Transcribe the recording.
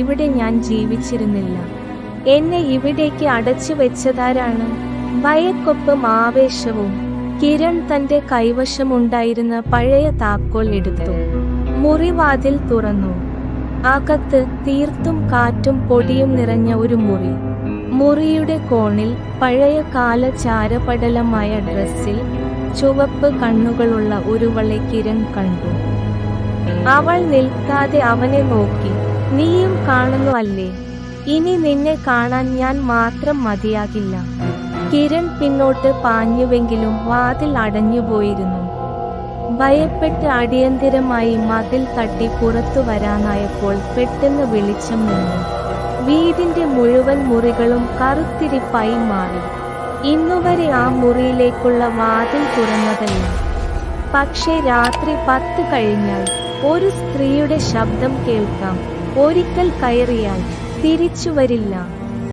ഇവിടെ ഞാൻ ജീവിച്ചിരുന്നില്ല. എന്നെ ഇവിടേക്ക് അടച്ചു വെച്ചതാരാണ്? ഭയക്കൊപ്പം ആവേശവും. കിരൺ തന്റെ കൈവശമുണ്ടായിരുന്ന പഴയ താക്കോൽ എടുത്തു. മുറിവാതിൽ തുറന്നു. അകത്ത് തീർത്തും കാറ്റും പൊടിയും നിറഞ്ഞ ഒരു മുറി. മുറിയുടെ കോണിൽ പഴയ കാല ചാരപടലമായ ഡ്രസ്സിൽ ചുവപ്പ് കണ്ണുകളുള്ള ഒരുവളെ കിരൺ കണ്ടു. അവൾ നിൽക്കാതെ അവനെ നോക്കി. നീയും കാണുന്നു അല്ലേ? ഇനി നിന്നെ കാണാൻ ഞാൻ മാത്രം മതിയാകില്ല. കിരൺ പിന്നോട്ട് പാഞ്ഞുവെങ്കിലും വാതിൽ അടഞ്ഞുപോയിരുന്നു. ഭയപ്പെട്ട് അടിയന്തിരമായി മതിൽ തട്ടി പുറത്തു വരാനായപ്പോൾ പെട്ടെന്ന് വെളിച്ചം നിന്നു. വീടിന്റെ മുഴുവൻ മുറികളും കറുത്തിരിപ്പായി മാറി. ഇന്നുവരെ ആ മുറിയിലേക്കുള്ള വാതിൽ തുറന്നതല്ല. പക്ഷേ രാത്രി 10 കഴിഞ്ഞാൽ ഒരു സ്ത്രീയുടെ ശബ്ദം കേൾക്കാം. ഒരിക്കൽ കയറിയാൽ തിരിച്ചു വരില്ല.